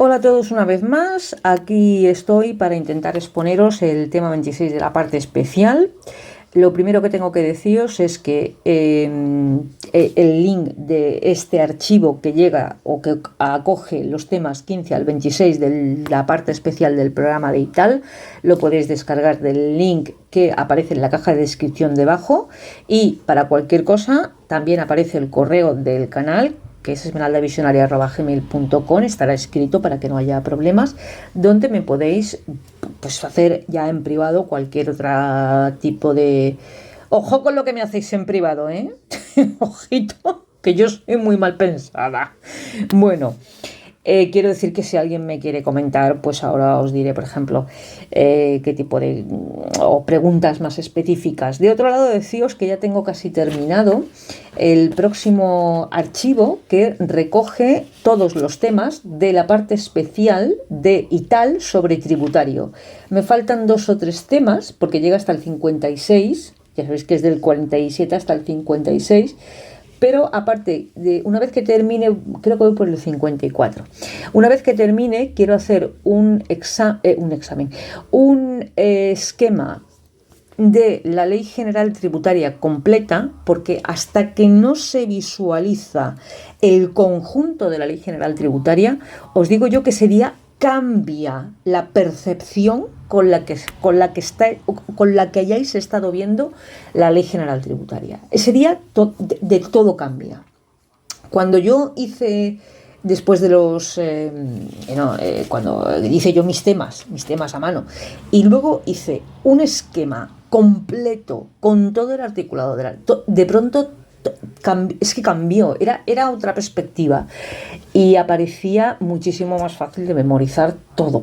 Hola a todos una vez más, aquí estoy para intentar exponeros el tema 26 de la parte especial. Lo primero que tengo que deciros es que el link de este archivo que llega o que acoge los temas 15 al 26 de la parte especial del programa de ITAL lo podéis descargar del link que aparece en la caja de descripción debajo, y para cualquier cosa también aparece el correo del canal, que es esmeraldavisionaria@gmail.com, estará escrito para que no haya problemas, donde me podéis hacer ya en privado cualquier otro tipo de... Ojo con lo que me hacéis en privado, ¿eh? Ojito, que yo soy muy mal pensada. Bueno, quiero decir que si alguien me quiere comentar, pues ahora os diré, por ejemplo, qué tipo de... o preguntas más específicas. De otro lado, deciros que ya tengo casi terminado el próximo archivo que recoge todos los temas de la parte especial de ITAL sobre tributario. Me faltan 2 o 3 temas, porque llega hasta el 56, ya sabéis que es del 47 hasta el 56, pero aparte, una vez que termine, creo que voy por el 54. Una vez que termine, quiero hacer un esquema de la Ley General Tributaria completa, porque hasta que no se visualiza el conjunto de la Ley General Tributaria, os digo yo que ese día cambia la percepción con la que hayáis estado viendo la Ley General Tributaria. Ese día de todo cambia. Cuando yo hice, después de los cuando hice yo mis temas a mano, y luego hice un esquema completo con todo el articulado de pronto es que cambió, era otra perspectiva y aparecía muchísimo más fácil de memorizar todo,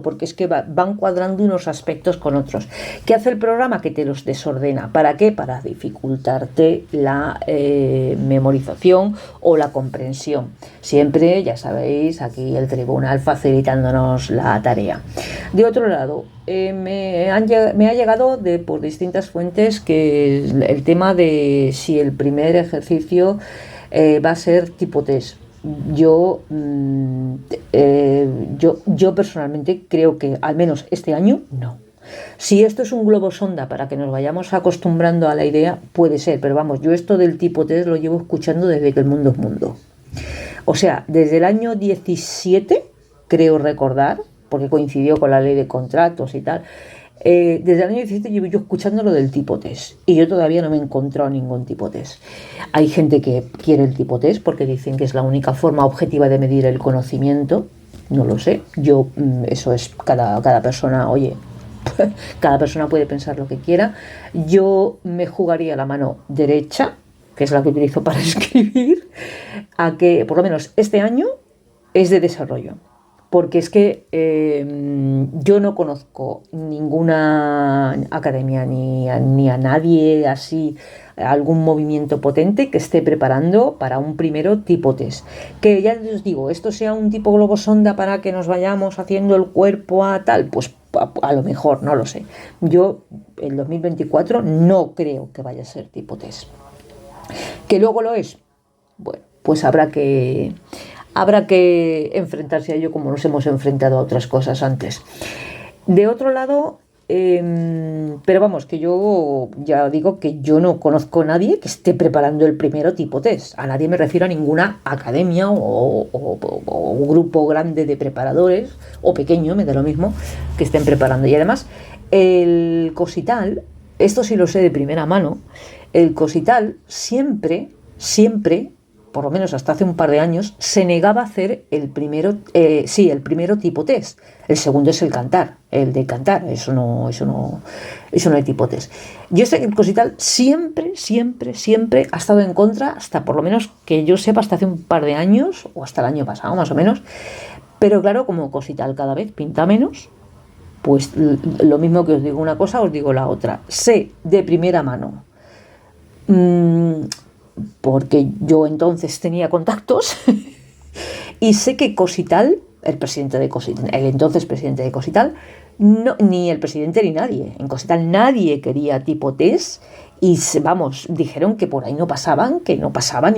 porque es que van cuadrando unos aspectos con otros. ¿Qué hace el programa? Que te los desordena. ¿Para qué? Para dificultarte la memorización o la comprensión. Siempre, ya sabéis, aquí el tribunal facilitándonos la tarea. De otro lado, me ha llegado por distintas fuentes que el tema de si el primer ejercicio va a ser tipo test. Yo personalmente creo que al menos este año no. Si esto es un globo sonda para que nos vayamos acostumbrando a la idea, puede ser, pero vamos, yo esto del tipo test lo llevo escuchando desde que el mundo es mundo. O sea, desde el año 17, creo recordar, porque coincidió con la ley de contratos y tal. Desde el año 17 llevo yo escuchando lo del tipo test y yo todavía no me he encontrado ningún tipo test. Hay gente que quiere el tipo test porque dicen que es la única forma objetiva de medir el conocimiento. No lo sé, yo eso es cada persona, oye, cada persona puede pensar lo que quiera. Yo me jugaría la mano derecha, que es la que utilizo para escribir, a que por lo menos este año es de desarrollo. Porque es que yo no conozco ninguna academia ni a nadie así, algún movimiento potente que esté preparando para un primero tipo test. Que ya os digo, esto sea un tipo globo sonda para que nos vayamos haciendo el cuerpo a tal, pues a lo mejor, no lo sé. Yo, el 2024, no creo que vaya a ser tipo test. ¿Que luego lo es? Bueno, pues habrá que enfrentarse a ello como nos hemos enfrentado a otras cosas antes. De otro lado, pero vamos, que yo ya digo que yo no conozco a nadie que esté preparando el primero tipo test. A nadie me refiero a ninguna academia o grupo grande de preparadores, o pequeño, me da lo mismo, que estén preparando. Y además, el Cosital, esto sí lo sé de primera mano, el Cosital siempre, por lo menos hasta hace un par de años, se negaba a hacer el primero tipo test. El segundo es el de cantar, eso no hay tipo test. Yo sé que el Cosital siempre ha estado en contra, hasta por lo menos que yo sepa, hasta hace un par de años, o hasta el año pasado más o menos. Pero claro, como Cosital cada vez pinta menos, pues lo mismo que os digo una cosa, os digo la otra. Sé de primera mano, porque yo entonces tenía contactos y sé que Cosital, el entonces presidente de Cosital, no, ni el presidente ni nadie, en Cosital nadie quería tipo test y vamos, dijeron que por ahí no pasaban, que no pasaban.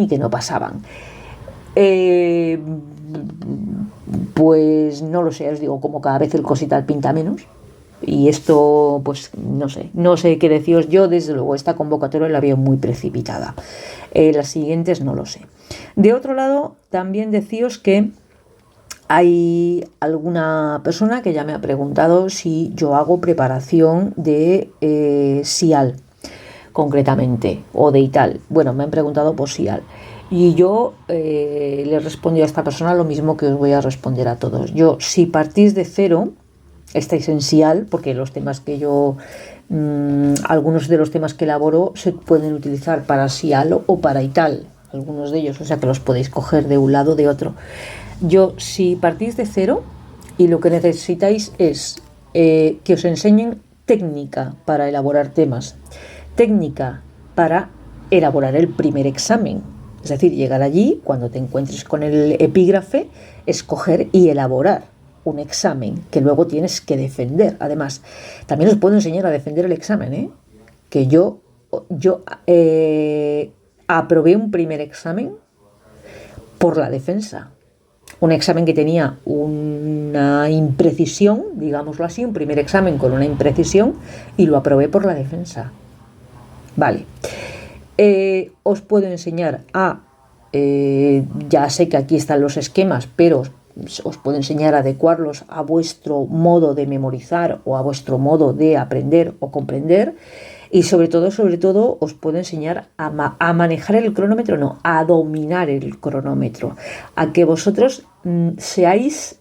Pues no lo sé, os digo, como cada vez el cosital pinta menos. Y esto, pues no sé qué deciros. Yo, desde luego, esta convocatoria la veo muy precipitada. Las siguientes no lo sé. De otro lado, también deciros que hay alguna persona que ya me ha preguntado si yo hago preparación de SIAL, concretamente, o de ITAL. Bueno, me han preguntado por SIAL. Y yo le respondo a esta persona lo mismo que os voy a responder a todos. Yo, si partís de cero, estáis en SIAL, porque los temas que yo, algunos de los temas que elaboro se pueden utilizar para SIAL o para ITAL, algunos de ellos, o sea que los podéis coger de un lado o de otro. Yo, si partís de cero y lo que necesitáis es que os enseñen técnica para elaborar temas, técnica para elaborar el primer examen, es decir, llegar allí, cuando te encuentres con el epígrafe, escoger y elaborar un examen que luego tienes que defender. Además, también os puedo enseñar a defender el examen, que yo aprobé un primer examen por la defensa. Un examen que tenía una imprecisión, digámoslo así, un primer examen con una imprecisión, y lo aprobé por la defensa. Vale. Os puedo enseñar ya sé que aquí están los esquemas, pero os puedo enseñar a adecuarlos a vuestro modo de memorizar o a vuestro modo de aprender o comprender. Y sobre todo os puedo enseñar a manejar el cronómetro, no, a dominar el cronómetro, a que vosotros seáis,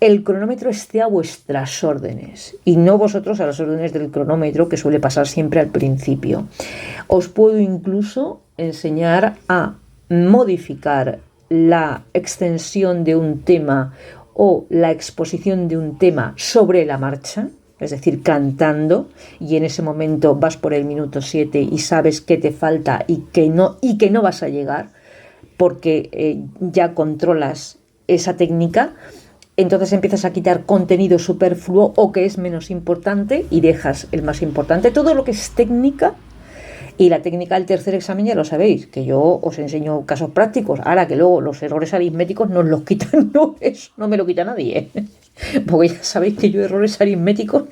el cronómetro esté a vuestras órdenes y no vosotros a las órdenes del cronómetro, que suele pasar siempre al principio. Os puedo incluso enseñar a modificar la extensión de un tema o la exposición de un tema sobre la marcha, es decir, cantando, y en ese momento vas por el minuto 7 y sabes qué te falta y que no vas a llegar porque ya controlas esa técnica. Entonces empiezas a quitar contenido superfluo o que es menos importante y dejas el más importante. Todo lo que es técnica, y la técnica del tercer examen ya lo sabéis, que yo os enseño casos prácticos. Ahora que luego los errores aritméticos nos los quitan, no, eso no me lo quita nadie, porque ya sabéis que yo errores aritméticos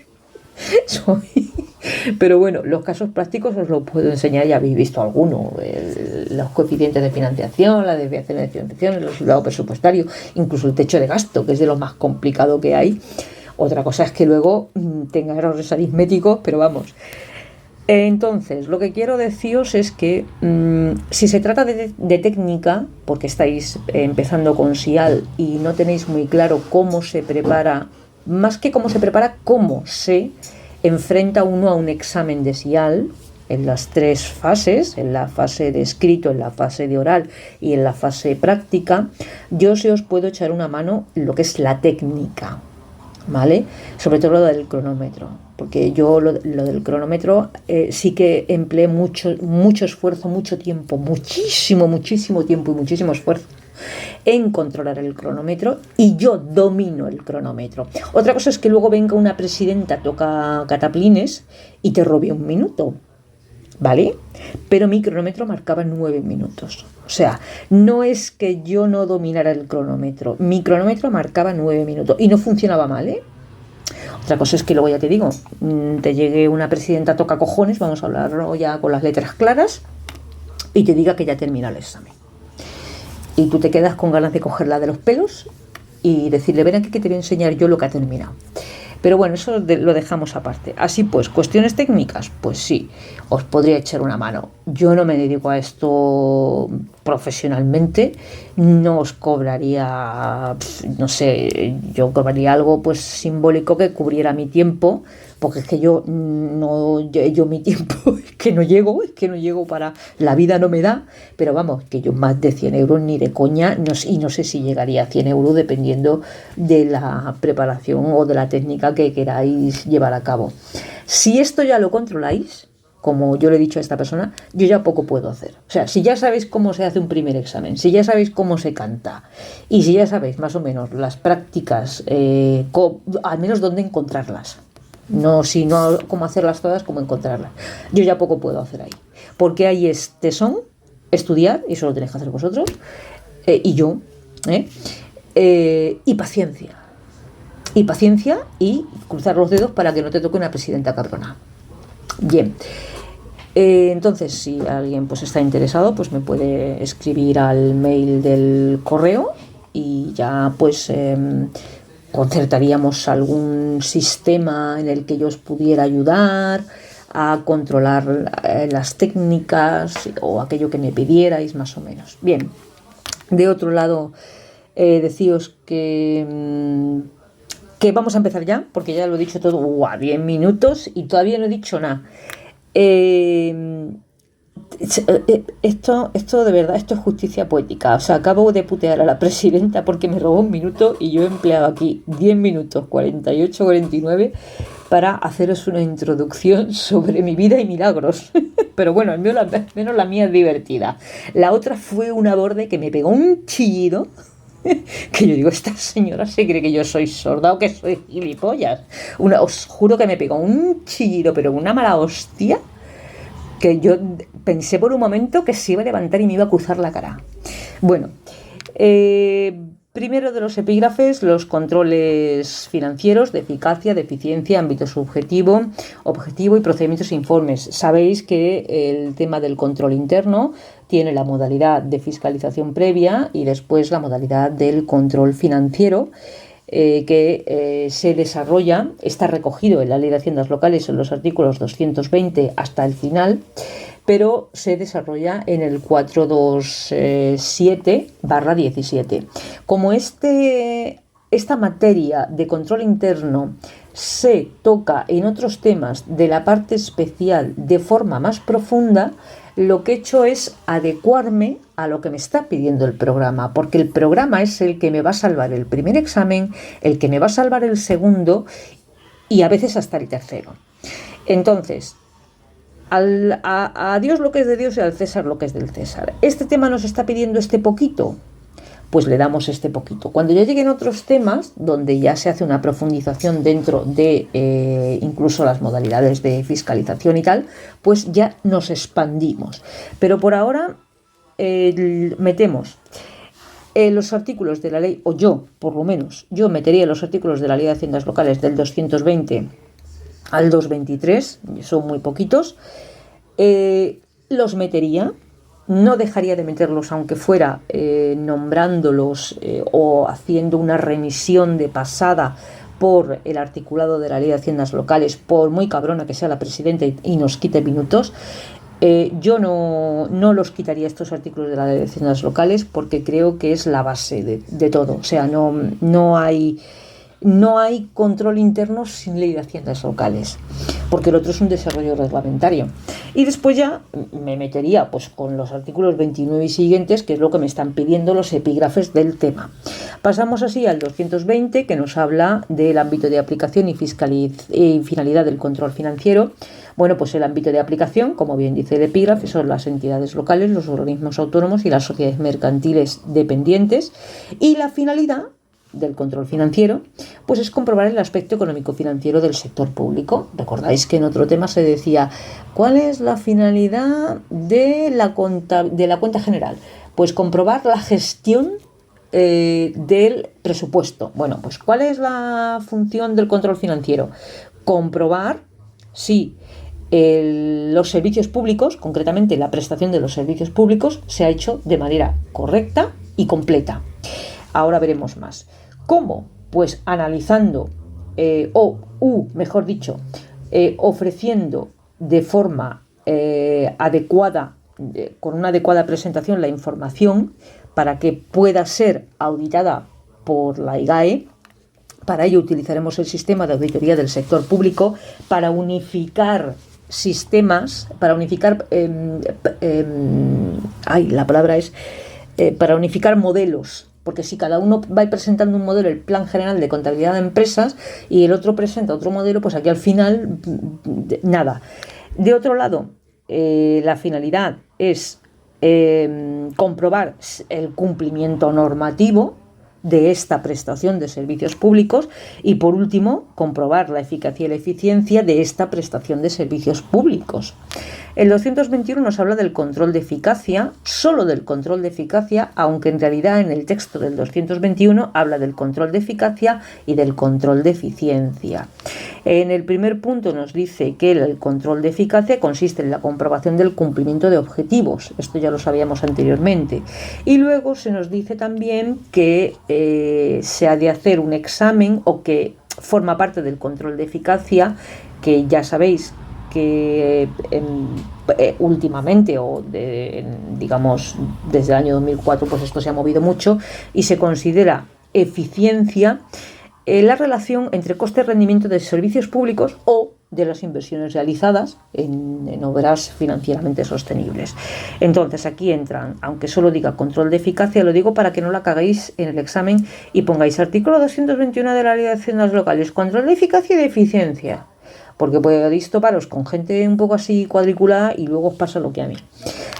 soy. Pero bueno, los casos prácticos os los puedo enseñar, ya habéis visto alguno, los coeficientes de financiación, la desviación de financiación, el resultado presupuestario, incluso el techo de gasto, que es de lo más complicado que hay. Otra cosa es que luego tenga errores aritméticos, pero vamos. Entonces, lo que quiero deciros es que si se trata de técnica, porque estáis empezando con SIAL y no tenéis muy claro cómo se prepara, más que cómo se prepara, cómo se enfrenta uno a un examen de SIAL en las tres fases, en la fase de escrito, en la fase de oral y en la fase práctica, yo os puedo echar una mano en lo que es la técnica, ¿vale? Sobre todo lo del cronómetro, porque yo lo del cronómetro sí que empleé mucho esfuerzo, mucho tiempo, muchísimo tiempo y muchísimo esfuerzo en controlar el cronómetro, y yo domino el cronómetro. Otra cosa es que luego venga una presidenta, toca cataplines y te robe un minuto, ¿vale? Pero mi cronómetro marcaba 9 minutos. O sea, no es que yo no dominara el cronómetro, mi cronómetro marcaba 9 minutos y no funcionaba mal, ¿eh? Otra cosa es que luego ya te digo, te llegue una presidenta toca cojones, vamos a hablarlo ya con las letras claras, y te diga que ya termina el examen. Y tú te quedas con ganas de cogerla de los pelos y decirle, ven aquí que te voy a enseñar yo lo que ha terminado. Pero bueno, eso lo dejamos aparte. Así pues, cuestiones técnicas, pues sí, os podría echar una mano. Yo no me dedico a esto profesionalmente, no os cobraría, no sé, yo cobraría algo pues simbólico que cubriera mi tiempo, porque es que yo mi tiempo es que no llego para, la vida no me da, pero vamos, que yo más de 100 euros ni de coña, y no sé si llegaría a 100 euros dependiendo de la preparación o de la técnica que queráis llevar a cabo. Si esto ya lo controláis, como yo le he dicho a esta persona, yo ya poco puedo hacer. O sea, si ya sabéis cómo se hace un primer examen, si ya sabéis cómo se canta, y si ya sabéis más o menos las prácticas, al menos dónde encontrarlas, no cómo hacerlas todas, cómo encontrarlas, yo ya poco puedo hacer ahí. Porque hay tesón, estudiar, y eso lo tenéis que hacer vosotros, y yo, y paciencia. Y paciencia y cruzar los dedos para que no te toque una presidenta cabrona. Bien. Entonces, si alguien pues está interesado, pues me puede escribir al mail del correo y ya pues concertaríamos algún sistema en el que yo os pudiera ayudar a controlar las técnicas o aquello que me pidierais, más o menos. Bien, de otro lado, decíos que vamos a empezar ya, porque ya lo he dicho todo, 10 minutos y todavía no he dicho nada. Esto de verdad, esto es justicia poética. O sea, acabo de putear a la presidenta porque me robó un minuto y yo he empleado aquí 10 minutos, 48, 49 para haceros una introducción sobre mi vida y milagros. Pero bueno, al menos la mía es divertida. La otra fue una borde que me pegó un chillido que yo digo, esta señora se cree que yo soy sorda o que soy gilipollas. Os juro que me pegó un chillido, pero una mala hostia, que yo pensé por un momento que se iba a levantar y me iba a cruzar la cara. Bueno, primero de los epígrafes, los controles financieros de eficacia, de eficiencia, ámbito subjetivo, objetivo y procedimientos e informes. Sabéis que el tema del control interno tiene la modalidad de fiscalización previa y después la modalidad del control financiero, que se desarrolla, está recogido en la Ley de Haciendas Locales en los artículos 220 hasta el final, pero se desarrolla en el 427/17. Como esta materia de control interno se toca en otros temas de la parte especial de forma más profunda, lo que he hecho es adecuarme a lo que me está pidiendo el programa, porque el programa es el que me va a salvar el primer examen, el que me va a salvar el segundo y a veces hasta el tercero. Entonces, a Dios lo que es de Dios y al César lo que es del César. Este tema nos está pidiendo este poquito, pues le damos este poquito. Cuando ya lleguen otros temas, donde ya se hace una profundización dentro de incluso las modalidades de fiscalización y tal, pues ya nos expandimos. Pero por ahora metemos los artículos de la ley, o yo, por lo menos, yo metería los artículos de la Ley de Haciendas Locales del 220 al 223, son muy poquitos, los metería. No dejaría de meterlos, aunque fuera nombrándolos o haciendo una remisión de pasada por el articulado de la Ley de Haciendas Locales, por muy cabrona que sea la presidenta y nos quite minutos. Yo no los quitaría, estos artículos de la Ley de Haciendas Locales, porque creo que es la base de todo. O sea, no hay control interno sin Ley de Haciendas Locales, porque el otro es un desarrollo reglamentario. Y después ya me metería pues con los artículos 29 y siguientes, que es lo que me están pidiendo los epígrafes del tema. Pasamos así al 220, que nos habla del ámbito de aplicación y finalidad del control financiero. Bueno, pues el ámbito de aplicación, como bien dice el epígrafe, son las entidades locales, los organismos autónomos y las sociedades mercantiles dependientes. Y la finalidad del control financiero, pues es comprobar el aspecto económico-financiero del sector público. Recordáis que en otro tema se decía, ¿cuál es la finalidad de la cuenta general? Pues comprobar la gestión del presupuesto. Bueno, pues ¿cuál es la función del control financiero? Comprobar si los servicios públicos, concretamente la prestación de los servicios públicos, se ha hecho de manera correcta y completa. Ahora veremos más. ¿Cómo? Pues analizando ofreciendo de forma adecuada, con una adecuada presentación, la información para que pueda ser auditada por la IGAE. Para ello utilizaremos el sistema de auditoría del sector público para unificar sistemas, para unificar para unificar modelos. Porque si cada uno va presentando un modelo, el Plan General de Contabilidad de Empresas, y el otro presenta otro modelo, pues aquí al final nada. De otro lado, la finalidad es comprobar el cumplimiento normativo de esta prestación de servicios públicos y, por último, comprobar la eficacia y la eficiencia de esta prestación de servicios públicos. El 221 nos habla del control de eficacia, solo del control de eficacia, aunque en realidad en el texto del 221 habla del control de eficacia y del control de eficiencia. En el primer punto nos dice que el control de eficacia consiste en la comprobación del cumplimiento de objetivos. Esto ya lo sabíamos anteriormente. Y luego se nos dice también que se ha de hacer un examen, o que forma parte del control de eficacia, que ya sabéis que últimamente, digamos desde el año 2004, pues esto se ha movido mucho y se considera eficiencia la relación entre coste-rendimiento de servicios públicos o de las inversiones realizadas en obras financieramente sostenibles. Entonces aquí entran, aunque solo diga control de eficacia, lo digo para que no la caguéis en el examen y pongáis artículo 221 de la Ley de Haciendas Locales, control de eficacia y de eficiencia, porque podéis toparos con gente un poco así cuadriculada y luego os pasa lo que a mí.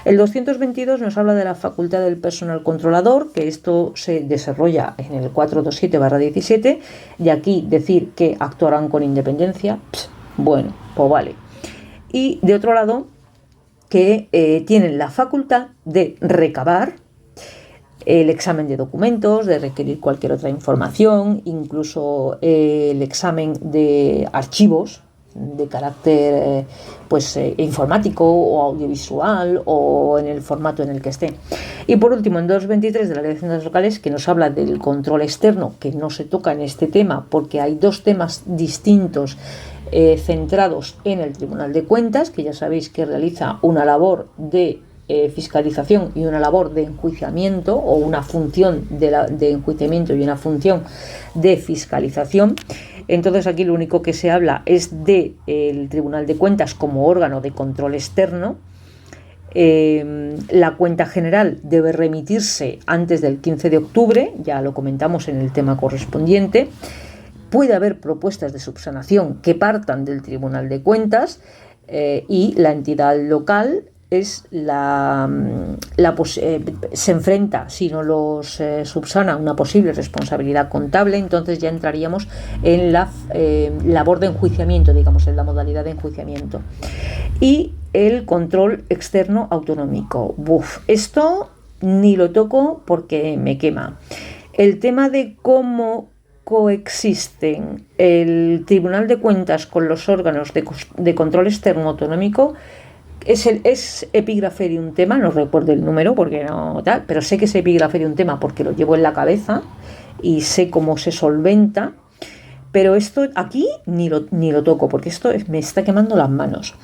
El 222 nos habla de la facultad del personal controlador, que esto se desarrolla en el 427/17, y aquí decir que actuarán con independencia, bueno, pues vale. Y de otro lado, que tienen la facultad de recabar el examen de documentos, de requerir cualquier otra información, incluso el examen de archivos de carácter informático o audiovisual o en el formato en el que esté. Y por último, en 223 de la Ley de Haciendas Locales, que nos habla del control externo, que no se toca en este tema porque hay dos temas distintos centrados en el Tribunal de Cuentas, que ya sabéis que realiza una labor de fiscalización y una labor de enjuiciamiento, o una función de enjuiciamiento y una función de fiscalización. Entonces aquí lo único que se habla es del Tribunal de Cuentas como órgano de control externo. La cuenta general debe remitirse antes del 15 de octubre, ya lo comentamos en el tema correspondiente. Puede haber propuestas de subsanación que partan del Tribunal de Cuentas y la entidad local se enfrenta, si no los subsana, una posible responsabilidad contable. Entonces ya entraríamos en la labor de enjuiciamiento, digamos, en la modalidad de enjuiciamiento. Y el control externo autonómico. Esto ni lo toco porque me quema. El tema de cómo coexisten el Tribunal de Cuentas con los órganos de control externo autonómico es epígrafe de un tema, no recuerdo el número porque no tal, pero sé que es epígrafe de un tema porque lo llevo en la cabeza y sé cómo se solventa. Pero esto aquí ni lo toco, porque esto me está quemando las manos.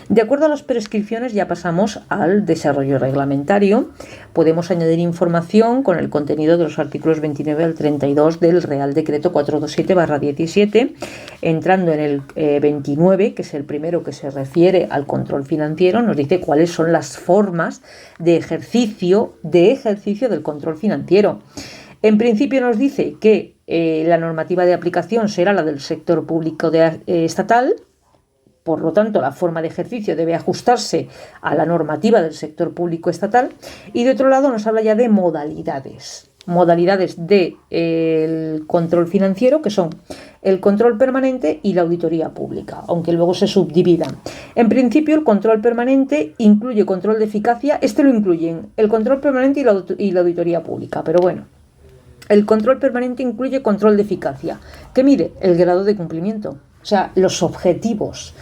De acuerdo a las prescripciones, ya pasamos al desarrollo reglamentario. Podemos añadir información con el contenido de los artículos 29 al 32 del Real Decreto 427/17, entrando en el 29, que es el primero, que se refiere al control financiero. Nos dice cuáles son las formas de ejercicio del control financiero. En principio nos dice que la normativa de aplicación será la del sector público estatal, por lo tanto la forma de ejercicio debe ajustarse a la normativa del sector público estatal, y de otro lado nos habla ya de modalidades del control financiero, que son el control permanente y la auditoría pública, aunque luego se subdividan. En principio el control permanente incluye control de eficacia, lo incluyen el control permanente y la auditoría pública, pero bueno. El control permanente incluye control de eficacia, que mide el grado de cumplimiento, o sea, los objetivos.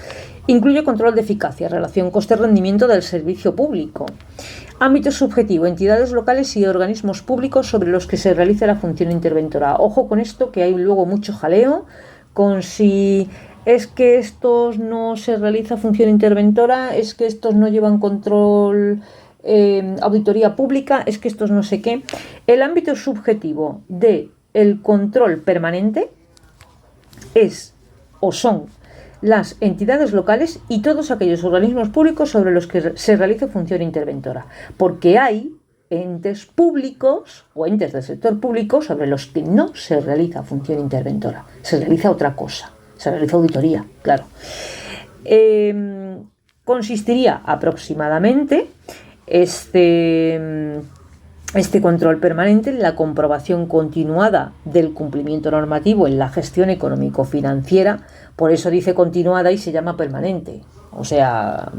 Incluye control de eficacia, relación coste-rendimiento del servicio público. Ámbito subjetivo, entidades locales y organismos públicos sobre los que se realiza la función interventora. Ojo con esto, que hay luego mucho jaleo con si es que estos no se realiza función interventora, es que estos no llevan control auditoría pública, es que estos no sé qué. El ámbito subjetivo del control permanente son las entidades locales y todos aquellos organismos públicos sobre los que se realiza función interventora, porque hay entes públicos o entes del sector público sobre los que no se realiza función interventora, se realiza otra cosa, se realiza auditoría, claro. Consistiría aproximadamente este control permanente en la comprobación continuada del cumplimiento normativo en la gestión económico-financiera. Por eso dice continuada y se llama permanente. O sea,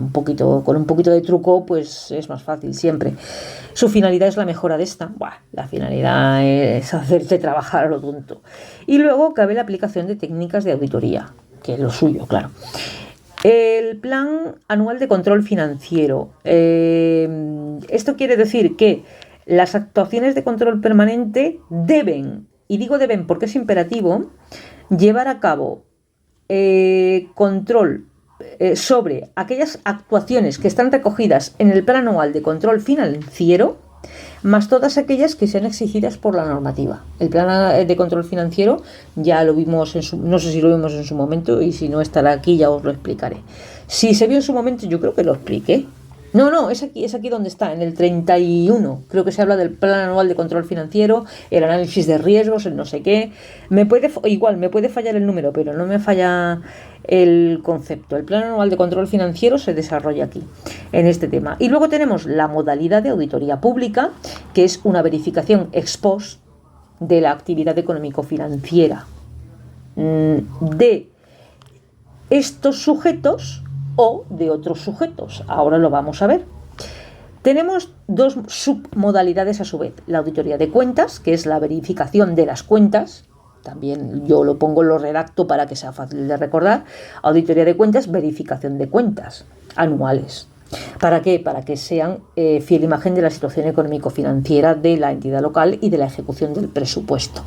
con un poquito de truco, pues es más fácil siempre. Su finalidad es la mejora de esta. Buah, la finalidad es hacerte trabajar a lo tonto. Y luego cabe la aplicación de técnicas de auditoría, que es lo suyo, claro. El plan anual de control financiero. Esto quiere decir que las actuaciones de control permanente deben, y digo deben porque es imperativo, llevar a cabo control sobre aquellas actuaciones que están recogidas en el plan anual de control financiero, más todas aquellas que sean exigidas por la normativa. El plan de control financiero ya lo vimos, no sé si lo vimos en su momento, y si no estará aquí ya os lo explicaré. Si se vio en su momento, yo creo que lo expliqué. No, es aquí donde está, en el 31. Creo que se habla del plan anual de control financiero, el análisis de riesgos, el no sé qué. Me puede fallar el número, pero no me falla el concepto. El plan anual de control financiero se desarrolla aquí, en este tema. Y luego tenemos la modalidad de auditoría pública, que es una verificación ex post de la actividad económico-financiera de estos sujetos o de otros sujetos. Ahora lo vamos a ver. Tenemos dos submodalidades a su vez. La auditoría de cuentas, que es la verificación de las cuentas. También yo lo pongo, lo redacto para que sea fácil de recordar. Auditoría de cuentas, verificación de cuentas anuales. ¿Para qué? Para que sean fiel imagen de la situación económico-financiera de la entidad local y de la ejecución del presupuesto.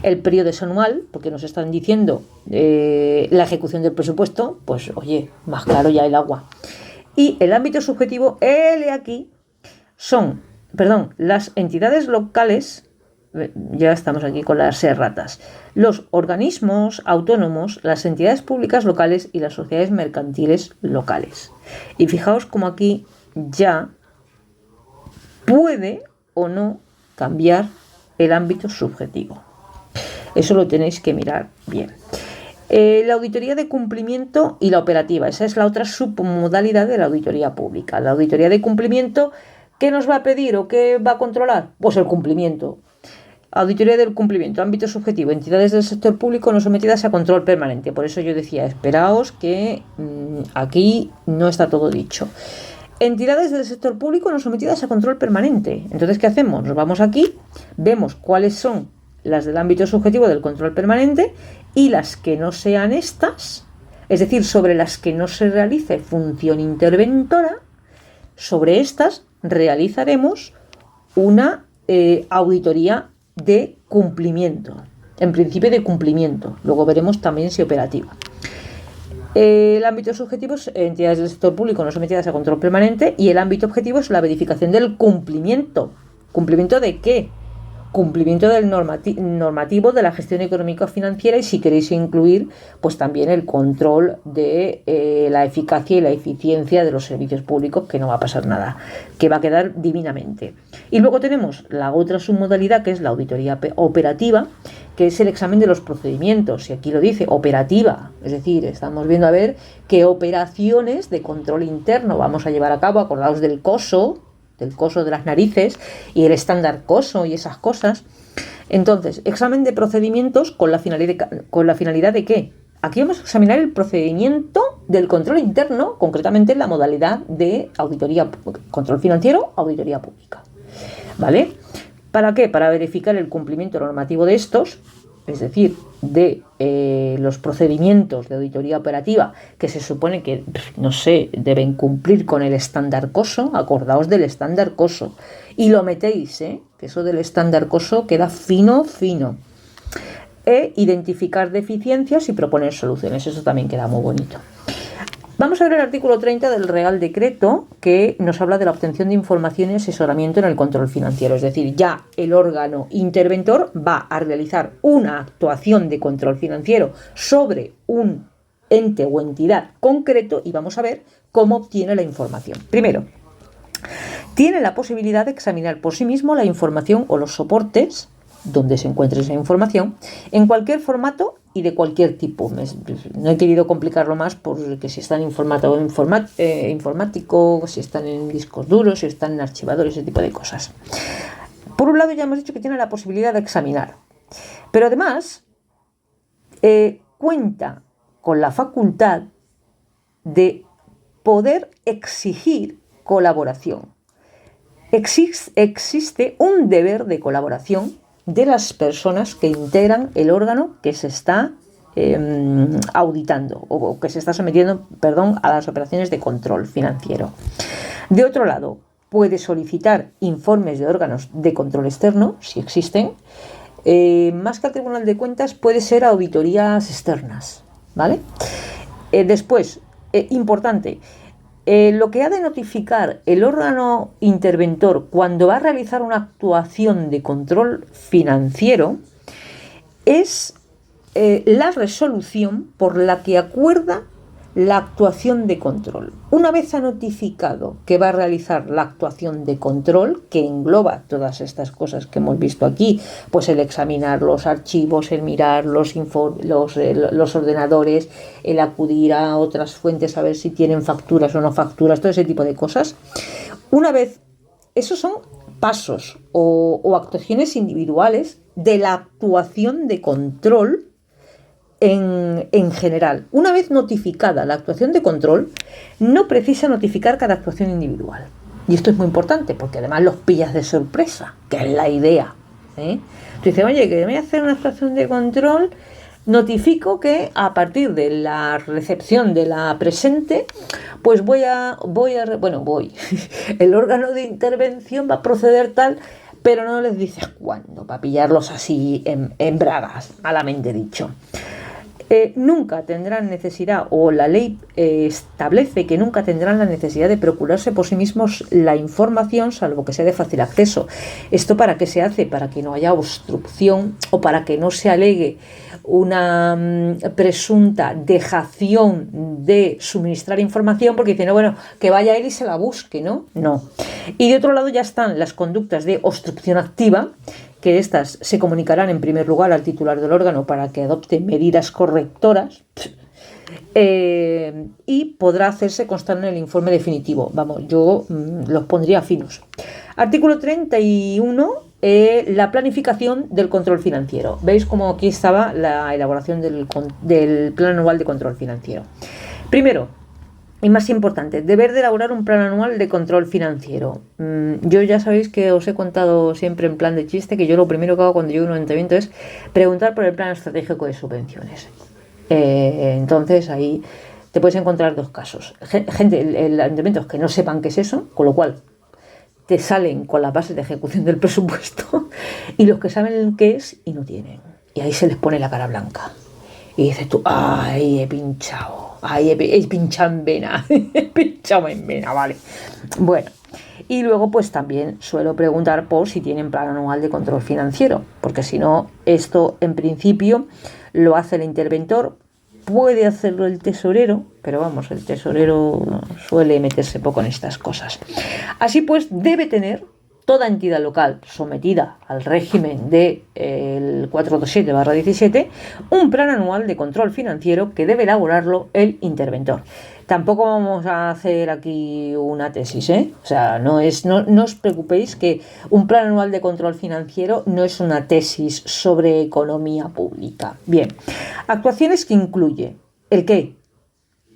El periodo es anual, porque nos están diciendo la ejecución del presupuesto, pues oye, más claro ya el agua. Y el ámbito subjetivo, aquí, las entidades locales, ya estamos aquí con las erratas, los organismos autónomos, las entidades públicas locales y las sociedades mercantiles locales. Y fijaos cómo aquí ya puede o no cambiar el ámbito subjetivo. Eso lo tenéis que mirar bien. La auditoría de cumplimiento y la operativa. Esa es la otra submodalidad de la auditoría pública. La auditoría de cumplimiento, ¿qué nos va a pedir o qué va a controlar? Pues el cumplimiento. Auditoría del cumplimiento, ámbito subjetivo, entidades del sector público no sometidas a control permanente. Por eso yo decía, esperaos que aquí no está todo dicho. Entidades del sector público no sometidas a control permanente. Entonces, ¿qué hacemos? Nos vamos aquí, vemos cuáles son las del ámbito subjetivo del control permanente y las que no sean estas, es decir, sobre las que no se realice función interventora, sobre estas realizaremos una auditoría de cumplimiento, en principio de cumplimiento, luego veremos también si operativa. El ámbito subjetivo es entidades del sector público no sometidas a control permanente y el ámbito objetivo es la verificación del cumplimiento. ¿Cumplimiento de qué? Cumplimiento del normativo de la gestión económico-financiera y si queréis incluir pues también el control de la eficacia y la eficiencia de los servicios públicos, que no va a pasar nada, que va a quedar divinamente. Y luego tenemos la otra submodalidad, que es la auditoría operativa, que es el examen de los procedimientos, y aquí lo dice, operativa, es decir, estamos viendo a ver qué operaciones de control interno vamos a llevar a cabo, acordaos del coso de las narices y el estándar coso y esas cosas. Entonces, examen de procedimientos con la finalidad de ¿qué? Aquí vamos a examinar el procedimiento del control interno, concretamente en la modalidad de auditoría, control financiero, auditoría pública. ¿Vale? ¿Para qué? Para verificar el cumplimiento normativo de estos, es decir, de los procedimientos de auditoría operativa que se supone que, no sé, deben cumplir con el estándar COSO. Acordaos del estándar COSO y lo metéis, que eso del estándar COSO queda fino. Identificar deficiencias y proponer soluciones, eso también queda muy bonito. Vamos a ver el artículo 30 del Real Decreto, que nos habla de la obtención de información y asesoramiento en el control financiero. Es decir, ya el órgano interventor va a realizar una actuación de control financiero sobre un ente o entidad concreto y vamos a ver cómo obtiene la información. Primero, tiene la posibilidad de examinar por sí mismo la información o los soportes donde se encuentre esa información en cualquier formato y de cualquier tipo. No he querido complicarlo más porque si están en formato informático, si están en discos duros, si están en archivadores, ese tipo de cosas. Por un lado ya hemos dicho que tiene la posibilidad de examinar, pero además cuenta con la facultad de poder exigir colaboración. Existe un deber de colaboración de las personas que integran el órgano que se está auditando o que se está sometiendo, a las operaciones de control financiero. De otro lado, puede solicitar informes de órganos de control externo, si existen. Más que al Tribunal de Cuentas, puede ser auditorías externas, ¿vale? Después, importante, lo que ha de notificar el órgano interventor cuando va a realizar una actuación de control financiero es la resolución por la que acuerda la actuación de control. Una vez ha notificado que va a realizar la actuación de control, que engloba todas estas cosas que hemos visto aquí, pues el examinar los archivos, el mirar los ordenadores, el acudir a otras fuentes a ver si tienen facturas o no facturas, todo ese tipo de cosas. Una vez, esos son pasos o actuaciones individuales de la actuación de control en general. Una vez notificada la actuación de control, no precisa notificar cada actuación individual. Y esto es muy importante porque además los pillas de sorpresa, que es la idea. Tú dices, oye, que voy a hacer una actuación de control, notifico que a partir de la recepción de la presente, pues voy. El órgano de intervención va a proceder tal, pero no les dices cuándo, para pillarlos así en bragas, malamente dicho. Nunca tendrán necesidad, o la ley establece que nunca tendrán la necesidad de procurarse por sí mismos la información, salvo que sea de fácil acceso. ¿Esto para qué se hace? Para que no haya obstrucción o para que no se alegue una presunta dejación de suministrar información, porque dicen, no, bueno, que vaya él y se la busque, ¿no? No. Y de otro lado ya están las conductas de obstrucción activa, que estas se comunicarán en primer lugar al titular del órgano para que adopte medidas correctoras y podrá hacerse constar en el informe definitivo. Vamos, yo los pondría finos. Artículo 31, la planificación del control financiero. ¿Veis cómo aquí estaba la elaboración del plan anual de control financiero? Primero, y más importante, deber de elaborar un plan anual de control financiero. Yo ya sabéis que os he contado siempre en plan de chiste que yo lo primero que hago cuando llego a un ayuntamiento es preguntar por el plan estratégico de subvenciones. Entonces ahí te puedes encontrar dos casos. El ayuntamientos que no sepan qué es eso, con lo cual te salen con las bases de ejecución del presupuesto, y los que saben qué es y no tienen. Y ahí se les pone la cara blanca. Y dices tú, ¡ay, he pinchado! He pinchado en vena, he pinchado en vena, vale. Bueno, y luego pues también suelo preguntar por si tienen plan anual de control financiero, porque si no, esto en principio lo hace el interventor, puede hacerlo el tesorero, pero vamos, el tesorero suele meterse poco en estas cosas. Así pues, debe tener toda entidad local sometida al régimen del 427/17 un plan anual de control financiero que debe elaborarlo el interventor. Tampoco vamos a hacer aquí una tesis, O sea, no os preocupéis que un plan anual de control financiero no es una tesis sobre economía pública. Bien, actuaciones que incluye ¿el qué?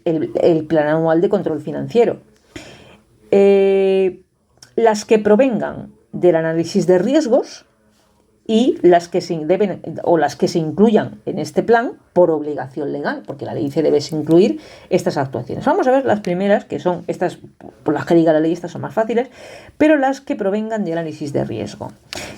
El plan anual de control financiero. Las que provengan del análisis de riesgos y las que se incluyan en este plan por obligación legal, porque la ley dice debes incluir estas actuaciones. Vamos a ver las primeras, que son estas, por las que diga la ley, estas son más fáciles, pero las que provengan del análisis de riesgo.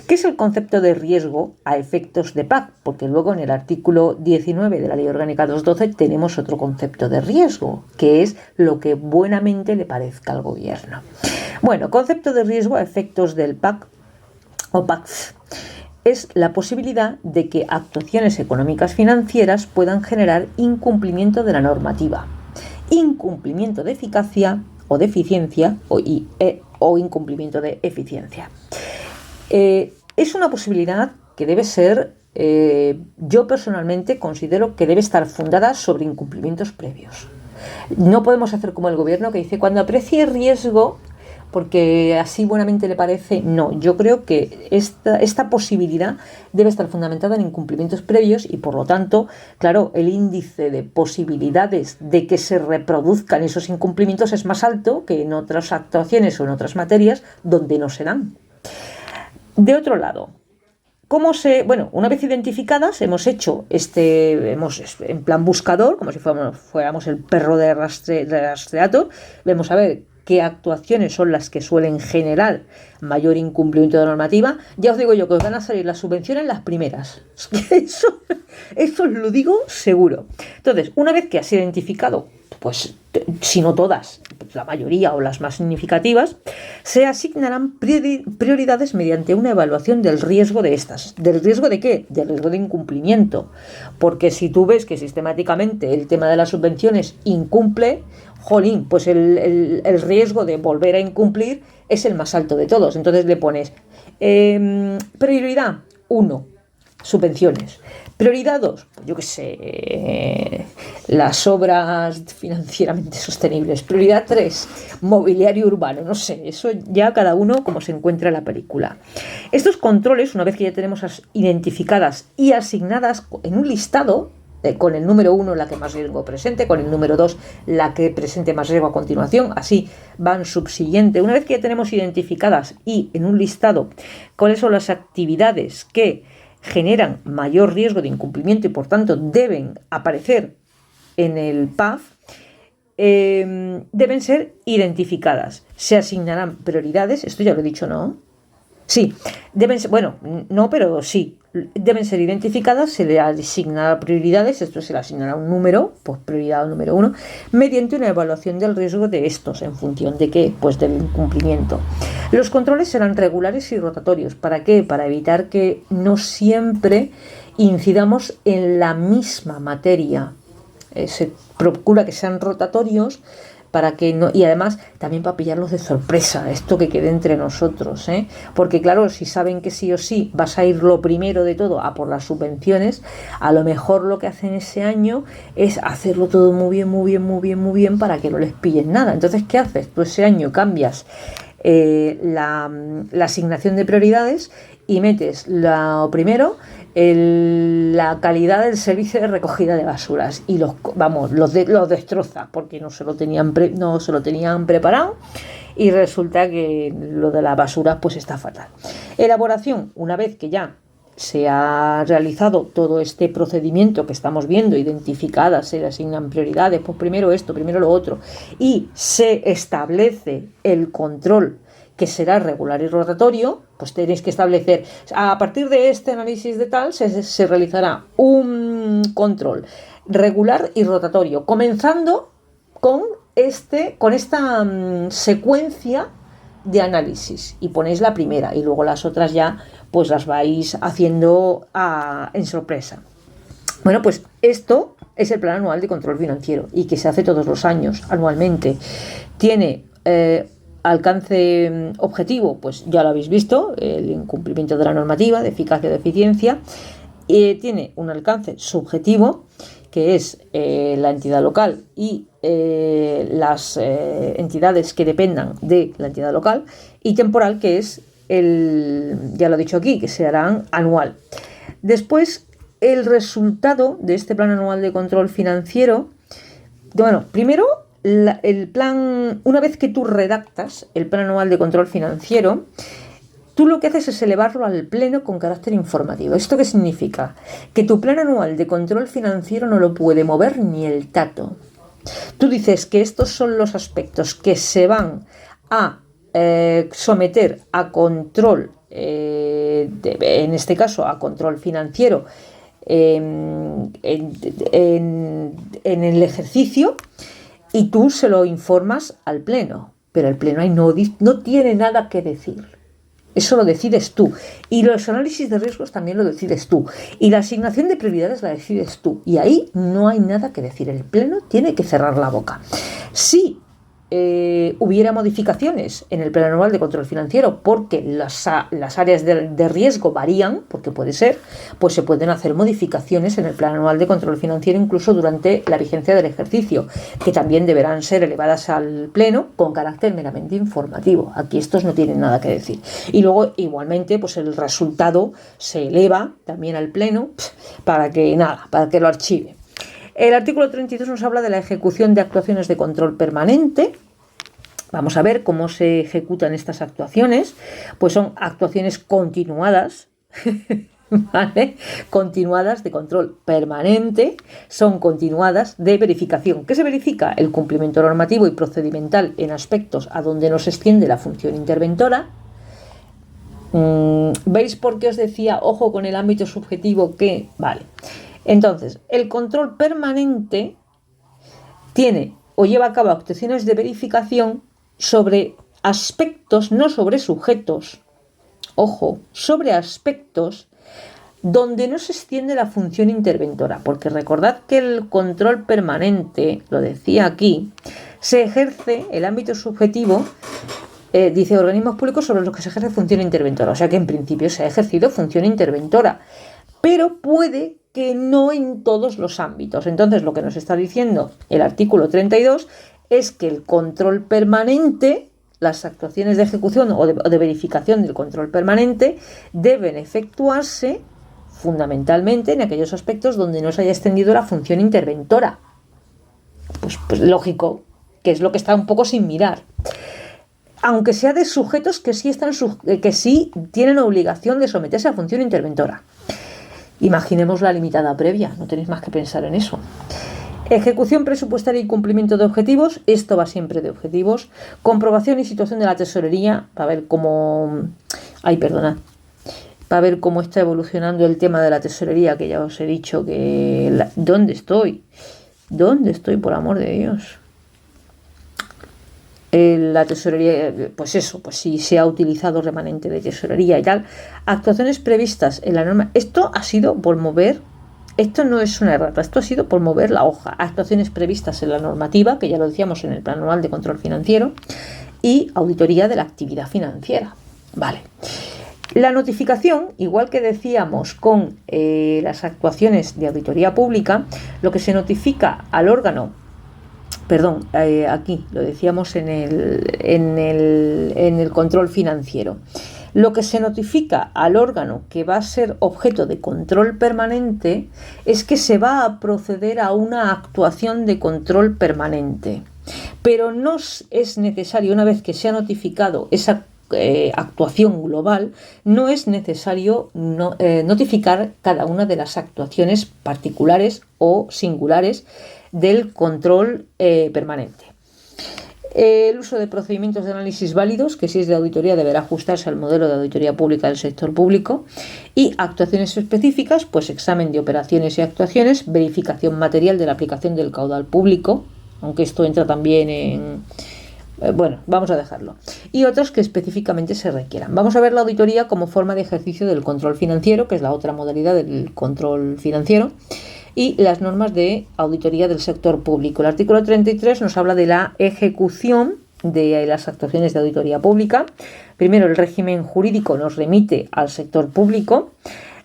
¿Qué es el concepto de riesgo a efectos de PAC? Porque luego en el artículo 19 de la Ley Orgánica 212 tenemos otro concepto de riesgo, que es lo que buenamente le parezca al gobierno. Bueno, concepto de riesgo a efectos del PAC o PACs es la posibilidad de que actuaciones económicas financieras puedan generar incumplimiento de la normativa, incumplimiento de eficacia o de eficiencia o incumplimiento de eficiencia. Es una posibilidad que debe ser, yo personalmente considero que debe estar fundada sobre incumplimientos previos. No podemos hacer como el gobierno que dice, cuando aprecie riesgo, porque así buenamente le parece. No, yo creo que esta posibilidad debe estar fundamentada en incumplimientos previos y, por lo tanto, claro, el índice de posibilidades de que se reproduzcan esos incumplimientos es más alto que en otras actuaciones o en otras materias donde no se dan. De otro lado, una vez identificadas, hemos en plan buscador, como si fuéramos el perro de rastreador, vamos a ver qué actuaciones son las que suelen generar mayor incumplimiento de normativa. Ya os digo yo que os van a salir las subvenciones las primeras. Eso os lo digo seguro. Entonces, una vez que has identificado, pues si no todas, la mayoría o las más significativas, se asignarán prioridades mediante una evaluación del riesgo de estas. ¿Del riesgo de qué? Del riesgo de incumplimiento. Porque si tú ves que sistemáticamente el tema de las subvenciones incumple, jolín, pues el riesgo de volver a incumplir es el más alto de todos. Entonces le pones prioridad 1, subvenciones. Prioridad 2, pues yo qué sé, las obras financieramente sostenibles. Prioridad 3, mobiliario urbano, no sé, eso ya cada uno como se encuentra en la película. Estos controles, una vez que ya tenemos identificadas y asignadas en un listado, con el número 1 la que más riesgo presente, con el número 2 la que presente más riesgo a continuación, así van subsiguiente. Una vez que ya tenemos identificadas y en un listado cuáles son las actividades que generan mayor riesgo de incumplimiento y por tanto deben aparecer en el PAF, deben ser identificadas. Se asignarán prioridades, esto ya lo he dicho, ¿no? Sí, deben ser, bueno, no, pero sí, deben ser identificadas, se le asignará prioridades, esto se le asignará un número, pues prioridad número 1, mediante una evaluación del riesgo de estos, en función de qué, pues del incumplimiento. Los controles serán regulares y rotatorios. ¿Para qué? Para evitar que no siempre incidamos en la misma materia. Se procura que sean rotatorios para que no, y además también para pillarlos de sorpresa, esto que quede entre nosotros, porque claro, si saben que sí o sí vas a ir lo primero de todo a por las subvenciones, a lo mejor lo que hacen ese año es hacerlo todo muy bien, muy bien, muy bien, muy bien para que no les pillen nada. Entonces, ¿qué haces? Tú ese año cambias la asignación de prioridades y metes lo primero, la calidad del servicio de recogida de basuras y los destroza porque no se lo tenían preparado y resulta que lo de las basuras pues está fatal. Elaboración, una vez que ya se ha realizado todo este procedimiento que estamos viendo, identificadas, se le asignan prioridades, pues primero esto, primero lo otro, y se establece el control que será regular y rotatorio, pues tenéis que establecer, a partir de este análisis de tal, se realizará un control regular y rotatorio, comenzando con esta secuencia de análisis, y ponéis la primera y luego las otras ya pues las vais haciendo en sorpresa. Bueno, pues esto es el plan anual de control financiero y que se hace todos los años, anualmente. Tiene alcance objetivo, pues ya lo habéis visto, el incumplimiento de la normativa, de eficacia o de eficiencia. Tiene un alcance subjetivo, que es la entidad local y las entidades que dependan de la entidad local, y temporal, que es ya lo he dicho aquí, que se harán anual. Después, el resultado de este plan anual de control financiero, bueno, primero el plan, una vez que tú redactas el plan anual de control financiero, tú lo que haces es elevarlo al pleno con carácter informativo. ¿Esto qué significa? Que tu plan anual de control financiero no lo puede mover ni el tato. Tú dices que estos son los aspectos que se van a someter a control, en este caso a control financiero, en el ejercicio, y tú se lo informas al pleno, pero el pleno ahí no tiene nada que decir. Eso lo decides tú. Y los análisis de riesgos también lo decides tú. Y la asignación de prioridades la decides tú. Y ahí no hay nada que decir. El pleno tiene que cerrar la boca. Si hubiera modificaciones en el plan anual de control financiero, porque las áreas de riesgo varían, porque puede ser, pues se pueden hacer modificaciones en el plan anual de control financiero incluso durante la vigencia del ejercicio, que también deberán ser elevadas al Pleno con carácter meramente informativo. Aquí estos no tienen nada que decir. Y luego, igualmente, pues el resultado se eleva también al Pleno para que lo archive. El artículo 32 nos habla de la ejecución de actuaciones de control permanente. Vamos a ver cómo se ejecutan estas actuaciones. Pues son actuaciones continuadas, ¿vale? Continuadas de control permanente, son continuadas de verificación. ¿Qué se verifica? El cumplimiento normativo y procedimental en aspectos a donde no se extiende la función interventora. ¿Veis por qué os decía, ojo con el ámbito subjetivo que? Vale. Entonces, el control permanente tiene o lleva a cabo actuaciones de verificación sobre aspectos, no sobre sujetos, ojo, sobre aspectos donde no se extiende la función interventora, porque recordad que el control permanente, lo decía aquí, se ejerce el ámbito subjetivo, dice organismos públicos sobre los que se ejerce función interventora, o sea que en principio se ha ejercido función interventora, pero puede que no en todos los ámbitos. Entonces, lo que nos está diciendo el artículo 32 es que el control permanente, las actuaciones de ejecución o de verificación del control permanente deben efectuarse fundamentalmente en aquellos aspectos donde no se haya extendido la función interventora. Pues lógico, que es lo que está un poco sin mirar. Aunque sea de sujetos que sí tienen obligación de someterse a función interventora. Imaginemos la limitada previa, no tenéis más que pensar en eso. Ejecución presupuestaria y cumplimiento de objetivos, esto va siempre de objetivos. Comprobación y situación de la tesorería, para ver cómo está evolucionando el tema de la tesorería, que ya os he dicho que... ¿Dónde estoy? Por amor de Dios? La tesorería, pues eso, pues si se ha utilizado remanente de tesorería y tal. Actuaciones previstas en la norma. Esto ha sido por mover, esto no es una errata, esto ha sido por mover la hoja. Actuaciones previstas en la normativa, que ya lo decíamos en el plan anual de control financiero, y auditoría de la actividad financiera. Vale. La notificación, igual que decíamos con las actuaciones de auditoría pública, lo que se notifica al órgano, aquí lo decíamos en el control financiero. Lo que se notifica al órgano que va a ser objeto de control permanente es que se va a proceder a una actuación de control permanente. Pero no es necesario, una vez que se ha notificado esa actuación global, no es necesario notificar cada una de las actuaciones particulares o singulares del control permanente. El uso de procedimientos de análisis válidos, que si es de auditoría deberá ajustarse al modelo de auditoría pública del sector público, y actuaciones específicas, pues examen de operaciones y actuaciones, verificación material de la aplicación del caudal público, aunque esto entra también en... Bueno, vamos a dejarlo. Y otros que específicamente se requieran. Vamos a ver la auditoría como forma de ejercicio del control financiero, que es la otra modalidad del control financiero, y las normas de auditoría del sector público. El artículo 33 nos habla de la ejecución de las actuaciones de auditoría pública. Primero, el régimen jurídico nos remite al sector público.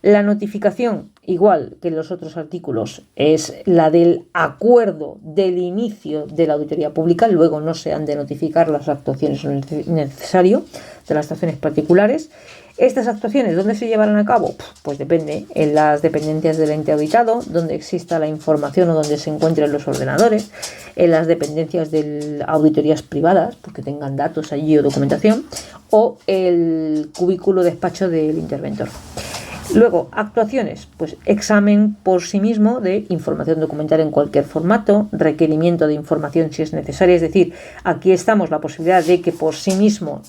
La notificación, igual que en los otros artículos, es la del acuerdo del inicio de la auditoría pública. Luego no se han de notificar las actuaciones necesarias de las actuaciones particulares. ¿Estas actuaciones dónde se llevarán a cabo? Pues depende, en las dependencias del ente auditado, donde exista la información o donde se encuentren los ordenadores, en las dependencias de auditorías privadas, porque tengan datos allí o documentación, o el cubículo despacho del interventor. Luego, actuaciones, pues examen por sí mismo de información documental en cualquier formato, requerimiento de información si es necesaria, es decir, aquí estamos la posibilidad de que por sí mismo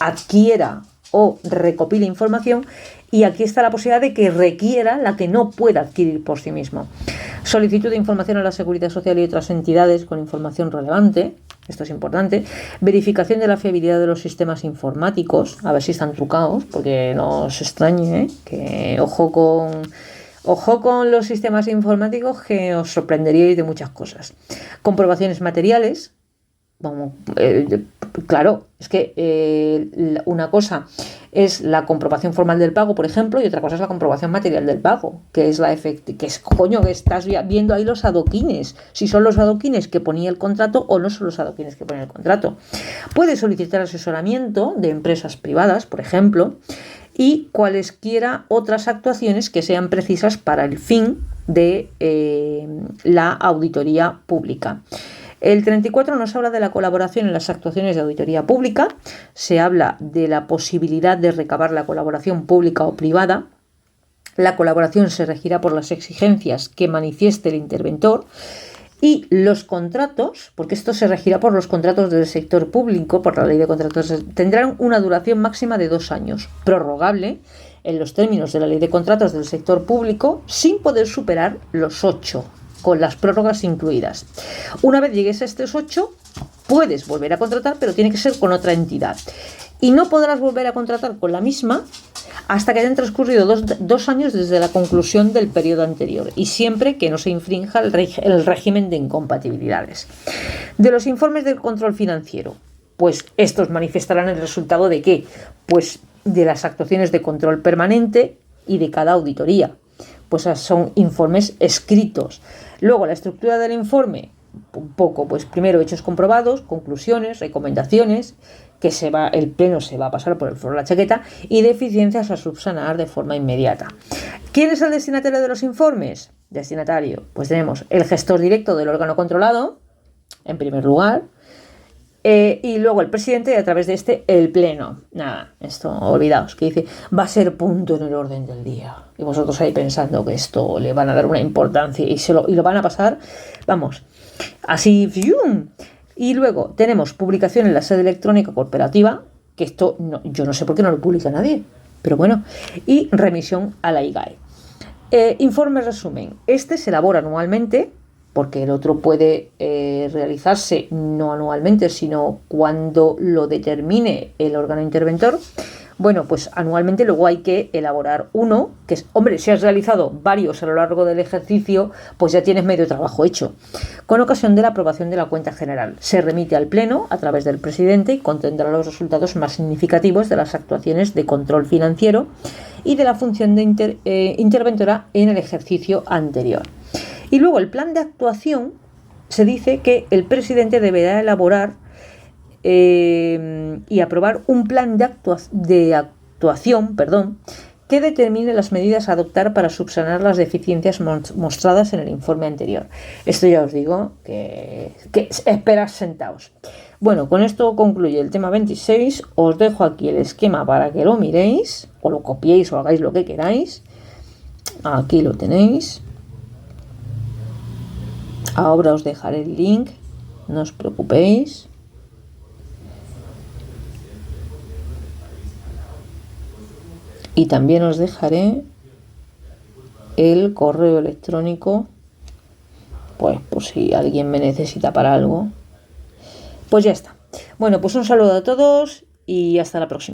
adquiera o recopile información, y aquí está la posibilidad de que requiera la que no pueda adquirir por sí mismo. Solicitud de información a la Seguridad Social y otras entidades con información relevante, esto es importante. Verificación de la fiabilidad de los sistemas informáticos, a ver si están trucados, porque no os extrañe, que ojo con los sistemas informáticos, que os sorprenderíais de muchas cosas. Comprobaciones materiales, Vamos, claro, es que una cosa es la comprobación formal del pago, por ejemplo, y otra cosa es la comprobación material del pago, que es que es coño, que estás viendo ahí los adoquines, si son los adoquines que ponía el contrato o no son los adoquines que ponía el contrato. Puedes solicitar asesoramiento de empresas privadas, por ejemplo, y cualesquiera otras actuaciones que sean precisas para el fin de la auditoría pública. El 34 nos habla de la colaboración en las actuaciones de auditoría pública, se habla de la posibilidad de recabar la colaboración pública o privada. La colaboración se regirá por las exigencias que manifieste el interventor y los contratos, porque esto se regirá por los contratos del sector público, por la ley de contratos, tendrán una duración máxima de 2 años, prorrogable en los términos de la ley de contratos del sector público, sin poder superar los 8, con las prórrogas incluidas. Una vez llegues a estos 8, puedes volver a contratar, pero tiene que ser con otra entidad. Y no podrás volver a contratar con la misma hasta que hayan transcurrido 2 años desde la conclusión del periodo anterior y siempre que no se infrinja el régimen de incompatibilidades. De los informes del control financiero, pues estos manifestarán el resultado de ¿qué? Pues de las actuaciones de control permanente y de cada auditoría. Pues son informes escritos. Luego, la estructura del informe, un poco, pues primero hechos comprobados, conclusiones, recomendaciones, que el pleno se va a pasar por el foro de la chaqueta, y deficiencias a subsanar de forma inmediata. ¿Quién es el destinatario de los informes? Destinatario, pues tenemos el gestor directo del órgano controlado, en primer lugar, y luego el presidente y a través de este el pleno. Nada, esto olvidaos, que dice va a ser punto en el orden del día y vosotros ahí pensando que esto le van a dar una importancia y lo van a pasar, vamos, así. Y luego tenemos publicación en la sede electrónica corporativa, que esto yo no sé por qué no lo publica nadie, pero bueno, y remisión a la IGAE. Informe resumen, este se elabora anualmente, porque el otro puede realizarse no anualmente, sino cuando lo determine el órgano interventor. Bueno, pues anualmente luego hay que elaborar uno, que es, hombre, si has realizado varios a lo largo del ejercicio, pues ya tienes medio trabajo hecho. Con ocasión de la aprobación de la cuenta general, se remite al Pleno a través del presidente y contendrá los resultados más significativos de las actuaciones de control financiero y de la función de interventora en el ejercicio anterior. Y luego el plan de actuación, se dice que el presidente deberá elaborar y aprobar un plan de actuación, que determine las medidas a adoptar para subsanar las deficiencias mostradas en el informe anterior. Esto ya os digo que esperad sentaos. Bueno, con esto concluye el tema 26. Os dejo aquí el esquema para que lo miréis, o lo copiéis o hagáis lo que queráis. Aquí lo tenéis. Ahora os dejaré el link, no os preocupéis. Y también os dejaré el correo electrónico, pues por si alguien me necesita para algo. Pues ya está. Bueno, pues un saludo a todos y hasta la próxima.